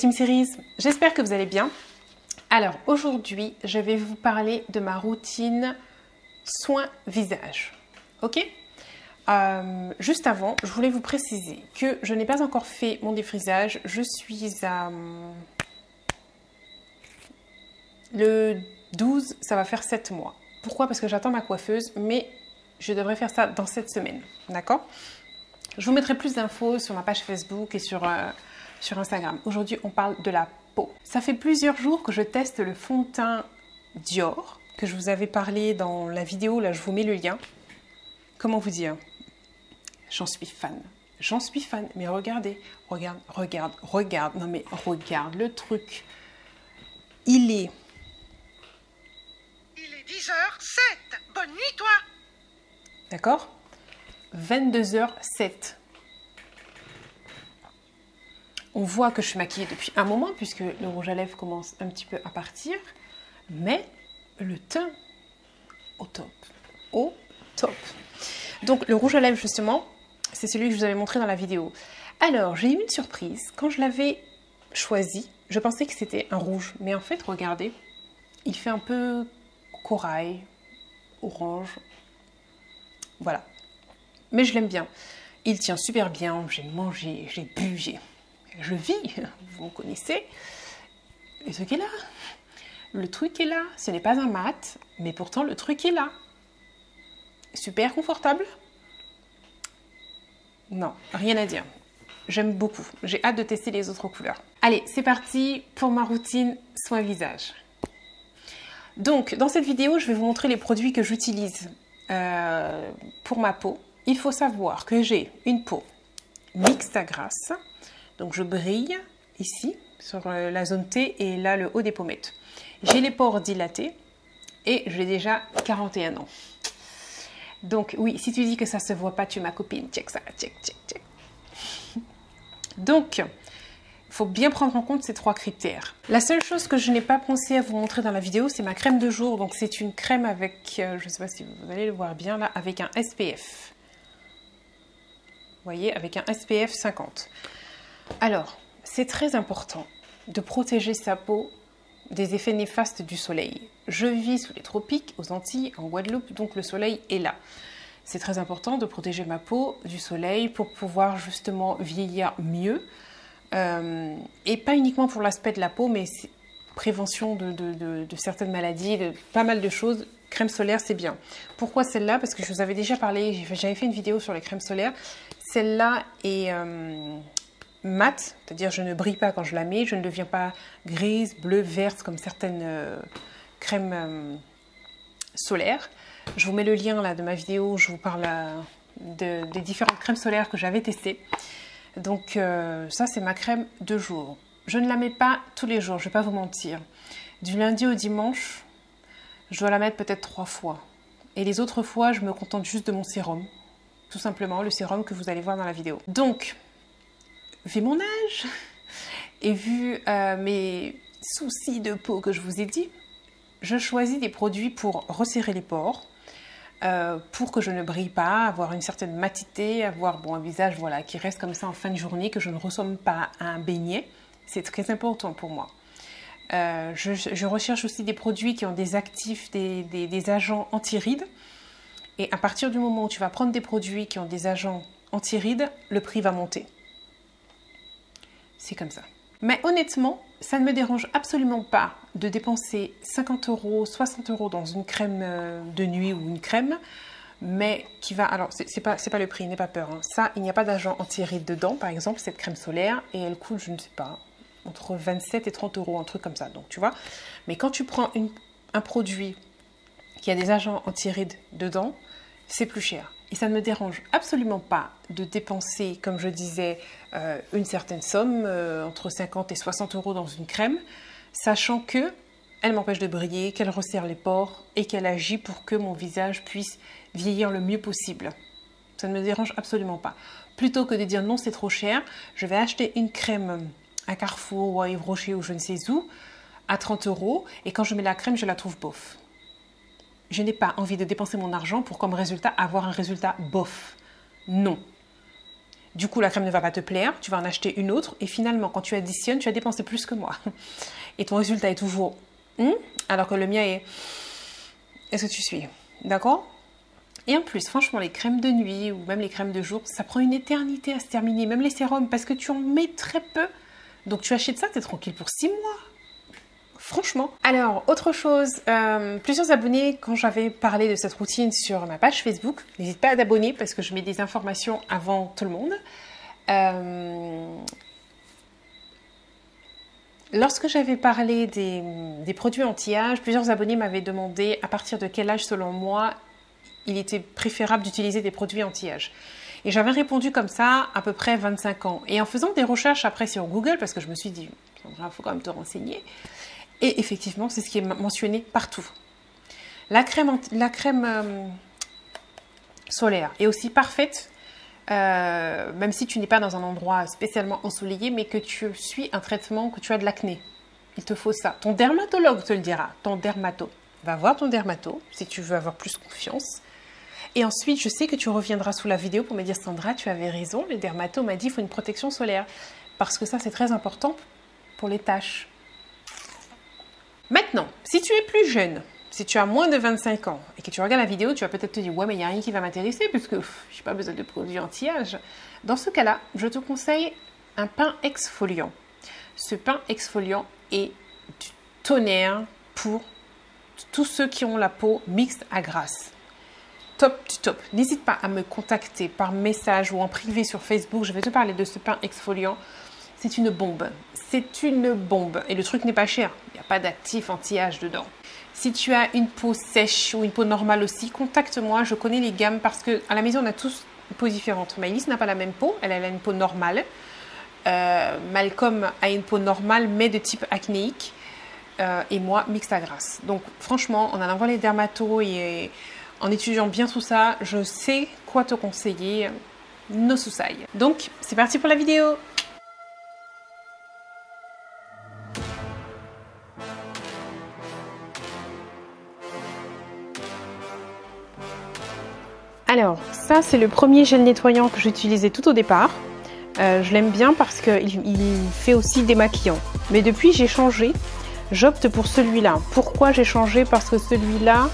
Team Series, j'espère que vous allez bien. Alors aujourd'hui, je vais vous parler de ma routine soin visage. Ok? Juste avant, je voulais vous préciser que je n'ai pas encore fait mon défrisage. Je suis à... Le 12, ça va faire 7 mois. Pourquoi? Parce que j'attends ma coiffeuse, mais je devrais faire ça dans cette semaine. D'accord? Je vous mettrai plus d'infos sur ma page Facebook et sur Instagram. Aujourd'hui, on parle de la peau. Ça fait plusieurs jours que je teste le fond de teint Dior, que je vous avais parlé dans la vidéo. Là, je vous mets le lien. Comment vous dire? J'en suis fan. J'en suis fan. Mais regardez, regarde. Non mais regarde le truc. Il est 10h07. Bonne nuit, toi. D'accord? 22h07. On voit que je suis maquillée depuis un moment puisque le rouge à lèvres commence un petit peu à partir. Mais le teint, au top. Au top. Donc le rouge à lèvres justement, c'est celui que je vous avais montré dans la vidéo. Alors j'ai eu une surprise. Quand je l'avais choisi, je pensais que c'était un rouge. Mais en fait, regardez, il fait un peu corail, orange. Voilà. Mais je l'aime bien. Il tient super bien. J'ai mangé, j'ai bu, je vis. Vous me connaissez. Le truc est là. Le truc est là. Ce n'est pas un mat, mais pourtant le truc est là. Super confortable. Non, rien à dire. J'aime beaucoup. J'ai hâte de tester les autres couleurs. Allez, c'est parti pour ma routine soin visage. Donc, dans cette vidéo, je vais vous montrer les produits que j'utilise pour ma peau. Il faut savoir que j'ai une peau mixte à grasse. Donc, je brille ici, sur la zone T et là, le haut des pommettes. J'ai les pores dilatés et j'ai déjà 41 ans. Donc, oui, si tu dis que ça ne se voit pas, tu es ma copine. Check ça, check. Donc, il faut bien prendre en compte ces 3 critères. La seule chose que je n'ai pas pensé à vous montrer dans la vidéo, c'est ma crème de jour. Donc, c'est une crème avec, je ne sais pas si vous allez le voir bien là, avec un SPF. Vous voyez, avec un SPF 50. Alors, c'est très important de protéger sa peau des effets néfastes du soleil. Je vis sous les tropiques, aux Antilles, en Guadeloupe, donc le soleil est là. C'est très important de protéger ma peau du soleil pour pouvoir justement vieillir mieux. Et pas uniquement pour l'aspect de la peau, mais prévention de certaines maladies, de pas mal de choses. Crème solaire, c'est bien. Pourquoi celle-là? Parce que je vous avais déjà parlé, j'avais fait une vidéo sur les crèmes solaires. Celle-là est mate, c'est-à-dire je ne brille pas quand je la mets, je ne deviens pas grise, bleue, verte comme certaines crèmes solaires. Je vous mets le lien là de ma vidéo où je vous parle des différentes crèmes solaires que j'avais testées. Donc ça c'est ma crème de jour. Je ne la mets pas tous les jours, je ne vais pas vous mentir. Du lundi au dimanche, je dois la mettre peut-être 3 fois. Et les autres fois, je me contente juste de mon sérum. Tout simplement, le sérum que vous allez voir dans la vidéo. Donc, vu mon âge et vu mes soucis de peau que je vous ai dit, je choisis des produits pour resserrer les pores, pour que je ne brille pas, avoir une certaine matité, avoir un visage voilà, qui reste comme ça en fin de journée, que je ne ressemble pas à un beignet. C'est très important pour moi. Je recherche aussi des produits qui ont des actifs, des agents anti-rides. Et à partir du moment où tu vas prendre des produits qui ont des agents anti-rides, le prix va monter. C'est comme ça. Mais honnêtement, ça ne me dérange absolument pas de dépenser 50 €, 60 € dans une crème de nuit ou une crème, mais qui va... Alors, c'est pas le prix, n'aie pas peur. Hein. Ça, il n'y a pas d'agent anti-rides dedans, par exemple, cette crème solaire, et elle coûte, je ne sais pas, entre 27 et 30 €, un truc comme ça. Donc, tu vois. Mais quand tu prends un produit qui a des agents anti-rides dedans, c'est plus cher. Et ça ne me dérange absolument pas de dépenser, comme je disais, une certaine somme, entre 50 et 60 € dans une crème, sachant que elle m'empêche de briller, qu'elle resserre les pores et qu'elle agit pour que mon visage puisse vieillir le mieux possible. Ça ne me dérange absolument pas. Plutôt que de dire non, c'est trop cher, je vais acheter une crème à Carrefour ou à Yves Rocher ou je ne sais où, à 30 € et quand je mets la crème, je la trouve bof. Je n'ai pas envie de dépenser mon argent pour comme résultat avoir un résultat bof. Non. Du coup, la crème ne va pas te plaire, tu vas en acheter une autre et finalement, quand tu additionnes, tu as dépensé plus que moi. Et ton résultat est toujours alors que le mien est est-ce que tu suis? D'accord? Et en plus, franchement, les crèmes de nuit ou même les crèmes de jour, ça prend une éternité à se terminer, même les sérums, parce que tu en mets très peu. Donc tu achètes ça, tu es tranquille pour 6 mois. Franchement. Alors, autre chose, plusieurs abonnés, quand j'avais parlé de cette routine sur ma page Facebook, n'hésite pas à t'abonner parce que je mets des informations avant tout le monde. Lorsque j'avais parlé des produits anti-âge, plusieurs abonnés m'avaient demandé à partir de quel âge, selon moi, il était préférable d'utiliser des produits anti-âge. Et j'avais répondu comme ça, à peu près 25 ans. Et en faisant des recherches après sur Google, parce que je me suis dit, il faut quand même te renseigner. Et effectivement, c'est ce qui est mentionné partout. La crème solaire est aussi parfaite, même si tu n'es pas dans un endroit spécialement ensoleillé, mais que tu suis un traitement, que tu as de l'acné. Il te faut ça. Ton dermatologue te le dira. Ton dermato. Va voir ton dermato si tu veux avoir plus confiance. Et ensuite, je sais que tu reviendras sous la vidéo pour me dire, Sandra, tu avais raison, le dermato m'a dit qu'il faut une protection solaire. Parce que ça, c'est très important pour les taches. Maintenant, si tu es plus jeune, si tu as moins de 25 ans et que tu regardes la vidéo, tu vas peut-être te dire, ouais, mais il n'y a rien qui va m'intéresser puisque je n'ai pas besoin de produits anti-âge. Dans ce cas-là, je te conseille un pain exfoliant. Ce pain exfoliant est du tonnerre pour tous ceux qui ont la peau mixte à grasse. Top du top. N'hésite pas à me contacter par message ou en privé sur Facebook. Je vais te parler de ce pain exfoliant. C'est une bombe. C'est une bombe. Et le truc n'est pas cher. Il n'y a pas d'actif anti-âge dedans. Si tu as une peau sèche ou une peau normale aussi, contacte-moi. Je connais les gammes parce qu'à la maison, on a tous une peau différente. Maëlys n'a pas la même peau. Elle a une peau normale. Malcolm a une peau normale mais de type acnéique. Et moi, mixte à grasse. Donc franchement, en allant voir les dermatos et en étudiant bien tout ça, je sais quoi te conseiller. No soucis. Donc, c'est parti pour la vidéo. Alors, ça c'est le premier gel nettoyant que j'utilisais tout au départ. Je l'aime bien parce qu'il fait aussi démaquillant. Mais depuis, j'ai changé. J'opte pour celui-là. Pourquoi j'ai changé? Parce que celui-là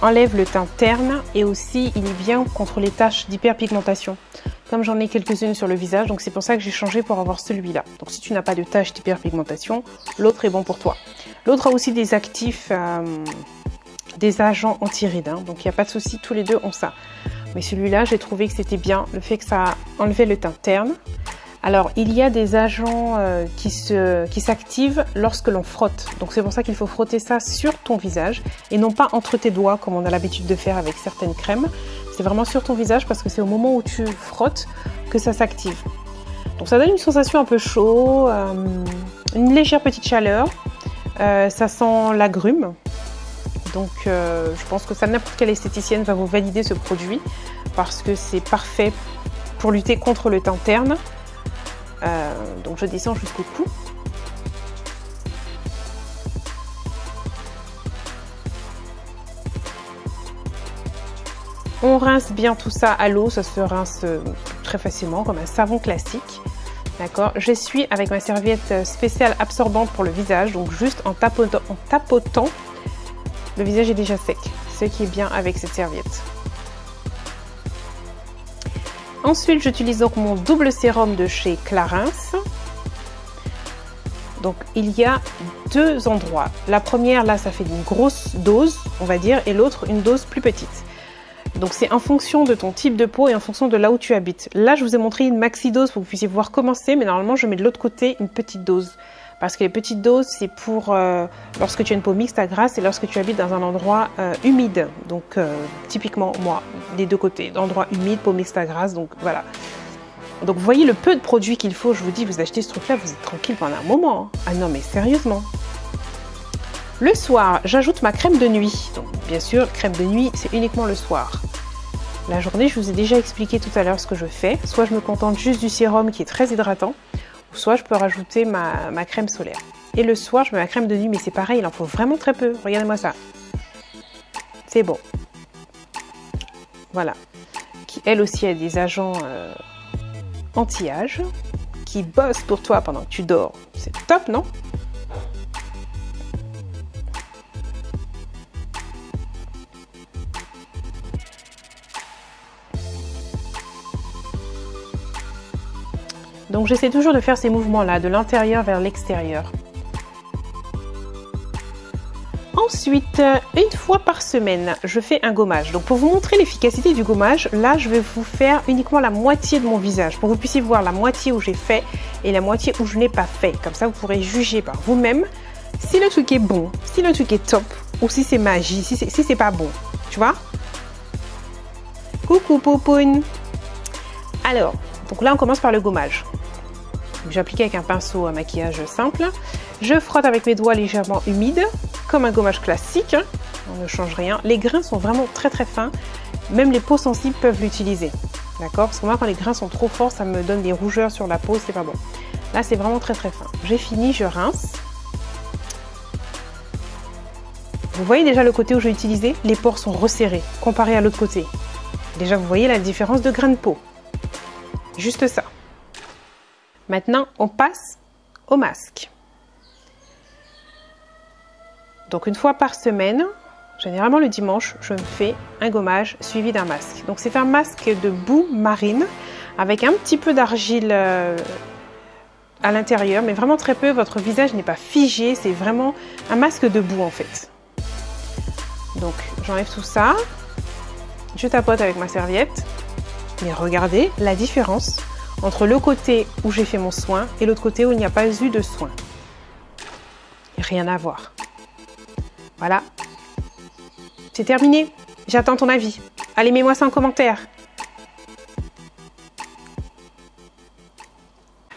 enlève le teint terne et aussi il est bien contre les taches d'hyperpigmentation. Comme j'en ai quelques-unes sur le visage, donc c'est pour ça que j'ai changé pour avoir celui-là. Donc si tu n'as pas de taches d'hyperpigmentation, l'autre est bon pour toi. L'autre a aussi des actifs, des agents anti-rides, hein, donc il n'y a pas de souci, tous les deux ont ça. Mais celui-là, j'ai trouvé que c'était bien, le fait que ça enlevait le teint terne. Alors, il y a des agents qui s'activent lorsque l'on frotte. Donc, c'est pour ça qu'il faut frotter ça sur ton visage et non pas entre tes doigts comme on a l'habitude de faire avec certaines crèmes. C'est vraiment sur ton visage parce que c'est au moment où tu frottes que ça s'active. Donc, ça donne une sensation un peu chaud, une légère petite chaleur. Ça sent l'agrume. Donc, je pense que ça, n'importe quelle esthéticienne va vous valider ce produit parce que c'est parfait pour lutter contre le teint terne. Donc je descends jusqu'au cou. On rince bien tout ça à l'eau, ça se rince très facilement comme un savon classique. D'accord. J'essuie avec ma serviette spéciale absorbante pour le visage, donc juste en tapotant, le visage est déjà sec, ce qui est bien avec cette serviette. Ensuite, j'utilise donc mon double sérum de chez Clarins. Donc, il y a deux endroits. La première, là, ça fait une grosse dose, on va dire, et l'autre, une dose plus petite. Donc, c'est en fonction de ton type de peau et en fonction de là où tu habites. Là, je vous ai montré une maxi dose pour que vous puissiez voir comment c'est, mais normalement, je mets de l'autre côté une petite dose. Parce que les petites doses, c'est pour lorsque tu as une peau mixte à grasse et lorsque tu habites dans un endroit humide. Donc, typiquement, moi, des deux côtés, endroit humide, peau mixte à grasse, donc voilà. Donc, vous voyez le peu de produits qu'il faut. Je vous dis, vous achetez ce truc-là, vous êtes tranquille pendant un moment. Hein. Ah non, mais sérieusement. Le soir, j'ajoute ma crème de nuit. Donc, bien sûr, crème de nuit, c'est uniquement le soir. La journée, je vous ai déjà expliqué tout à l'heure ce que je fais. Soit je me contente juste du sérum qui est très hydratant, soit je peux rajouter ma crème solaire. Et le soir, je mets ma crème de nuit, mais c'est pareil, il en faut vraiment très peu. Regardez-moi ça. C'est bon. Voilà. elle aussi a des agents anti-âge qui bossent pour toi pendant que tu dors. C'est top, non? Donc j'essaie toujours de faire ces mouvements-là, de l'intérieur vers l'extérieur. Ensuite, une fois par semaine, je fais un gommage. Donc pour vous montrer l'efficacité du gommage, là je vais vous faire uniquement la moitié de mon visage pour que vous puissiez voir la moitié où j'ai fait et la moitié où je n'ai pas fait. Comme ça vous pourrez juger par vous-même si le truc est bon, si le truc est top ou si c'est magie, si c'est pas bon. Tu vois? Coucou Popoun. Alors, donc là on commence par le gommage. J'applique avec un pinceau à maquillage simple. Je frotte avec mes doigts légèrement humides, comme un gommage classique. On ne change rien. Les grains sont vraiment très très fins. Même les peaux sensibles peuvent l'utiliser. D'accord? Parce que moi, quand les grains sont trop forts, ça me donne des rougeurs sur la peau. C'est pas bon. Là, c'est vraiment très très fin. J'ai fini, je rince. Vous voyez déjà le côté où j'ai utilisé? Les pores sont resserrés comparé à l'autre côté. Déjà, vous voyez la différence de grain de peau. Juste ça. Maintenant, on passe au masque. Donc une fois par semaine, généralement le dimanche, je me fais un gommage suivi d'un masque. Donc c'est un masque de boue marine avec un petit peu d'argile à l'intérieur, mais vraiment très peu. Votre visage n'est pas figé, c'est vraiment un masque de boue en fait. Donc j'enlève tout ça, je tapote avec ma serviette, mais regardez la différence entre le côté où j'ai fait mon soin et l'autre côté où il n'y a pas eu de soin. Rien à voir. Voilà. C'est terminé. J'attends ton avis. Allez, mets-moi ça en commentaire.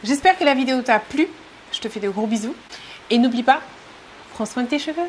J'espère que la vidéo t'a plu. Je te fais de gros bisous. Et n'oublie pas, prends soin de tes cheveux.